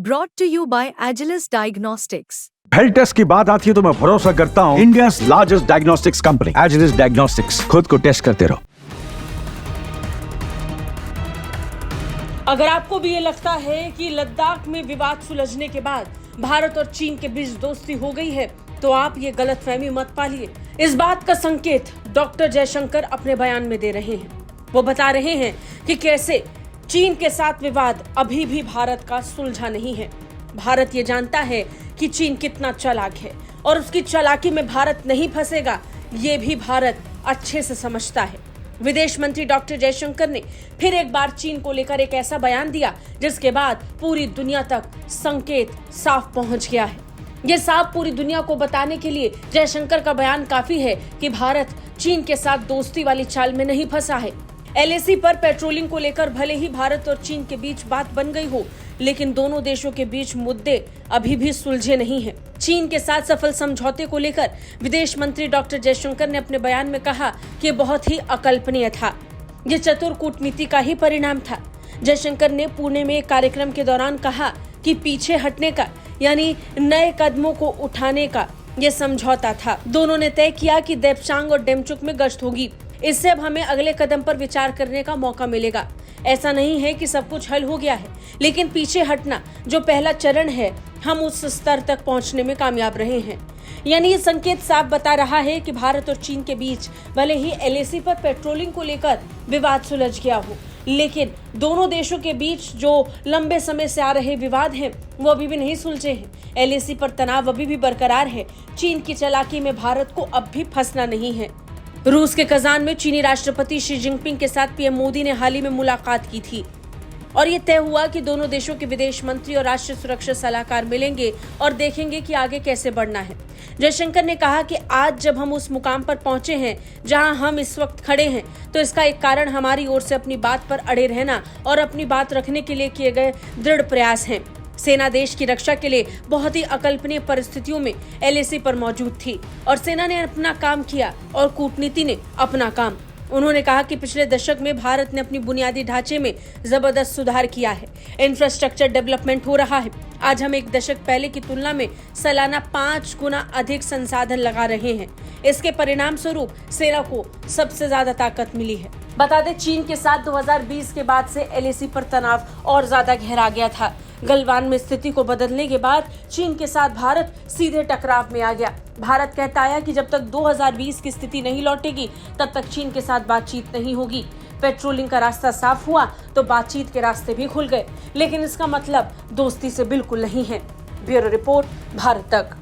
Brought to you by Agilus Diagnostics. Health test की बात आती है तो मैं भरोसा करता हूँ India's largest diagnostics company Agilus diagnostics. खुद को टेस्ट करते रहो। अगर आपको भी ये लगता है कि लद्दाख में विवाद सुलझने के बाद भारत और चीन के बीच दोस्ती हो गई है, तो आप ये गलतफहमी मत पालिए। इस बात का संकेत डॉक्टर जयशंकर अपने बयान में दे रहे हैं। वो बता रहे हैं कि कैसे चीन के साथ विवाद अभी भी भारत का सुलझा नहीं है। भारत ये जानता है कि चीन कितना चालाक है और उसकी चालाकी में भारत नहीं फंसेगा, ये भी भारत अच्छे से समझता है। विदेश मंत्री डॉक्टर जयशंकर ने फिर एक बार चीन को लेकर एक ऐसा बयान दिया जिसके बाद पूरी दुनिया तक संकेत साफ पहुंच गया है। ये साफ पूरी दुनिया को बताने के लिए जयशंकर का बयान काफी है कि भारत चीन के साथ दोस्ती वाली चाल में नहीं फंसा है। एलएसी पर पेट्रोलिंग को लेकर भले ही भारत और चीन के बीच बात बन गई हो, लेकिन दोनों देशों के बीच मुद्दे अभी भी सुलझे नहीं हैं। चीन के साथ सफल समझौते को लेकर विदेश मंत्री डॉक्टर जयशंकर ने अपने बयान में कहा कि ये बहुत ही अकल्पनीय था। ये चतुर कूटनीति का ही परिणाम था। जयशंकर ने पुणे में एक कार्यक्रम के दौरान कहा कि पीछे हटने का यानी नए कदमों को उठाने का ये समझौता था। दोनों ने तय किया कि देपचांग और डेमचुक में गश्त होगी। इससे अब हमें अगले कदम पर विचार करने का मौका मिलेगा। ऐसा नहीं है कि सब कुछ हल हो गया है, लेकिन पीछे हटना जो पहला चरण है, हम उस स्तर तक पहुंचने में कामयाब रहे हैं। यानी ये संकेत साफ बता रहा है कि भारत और चीन के बीच भले ही एलएसी पर पेट्रोलिंग को लेकर विवाद सुलझ गया हो, लेकिन दोनों देशों के बीच जो लंबे समय से आ रहे विवाद हैं, वो अभी भी नहीं सुलझे हैं। एलएसी पर तनाव अभी भी बरकरार है। चीन की चालाकी में भारत को अब भी फंसना नहीं है। रूस के कजान में चीनी राष्ट्रपति शी जिनपिंग के साथ पीएम मोदी ने हाल ही में मुलाकात की थी और ये तय हुआ कि दोनों देशों के विदेश मंत्री और राष्ट्रीय सुरक्षा सलाहकार मिलेंगे और देखेंगे कि आगे कैसे बढ़ना है। जयशंकर ने कहा कि आज जब हम उस मुकाम पर पहुंचे हैं जहां हम इस वक्त खड़े हैं, तो इसका एक कारण हमारी ओर से अपनी बात पर अड़े रहना और अपनी बात रखने के लिए किए गए दृढ़ प्रयास हैं। सेना देश की रक्षा के लिए बहुत ही अकल्पनीय परिस्थितियों में एलएसी पर मौजूद थी और सेना ने अपना काम किया और कूटनीति ने अपना काम। उन्होंने कहा कि पिछले दशक में भारत ने अपनी बुनियादी ढांचे में जबरदस्त सुधार किया है। इंफ्रास्ट्रक्चर डेवलपमेंट हो रहा है। आज हम एक दशक पहले की तुलना में सालाना 5 गुना अधिक संसाधन लगा रहे हैं। इसके परिणाम स्वरूप सेना को सबसे ज्यादा ताकत मिली है। बता दें, चीन के साथ 2020 के बाद से एलएसी पर तनाव और ज्यादा गहरा गया था। गलवान में स्थिति को बदलने के बाद चीन के साथ भारत सीधे टकराव में आ गया। भारत कहता है कि जब तक 2020 की स्थिति नहीं लौटेगी, तब तक चीन के साथ बातचीत नहीं होगी। पेट्रोलिंग का रास्ता साफ हुआ तो बातचीत के रास्ते भी खुल गए, लेकिन इसका मतलब दोस्ती से बिल्कुल नहीं है। ब्यूरो रिपोर्ट, भारत तक।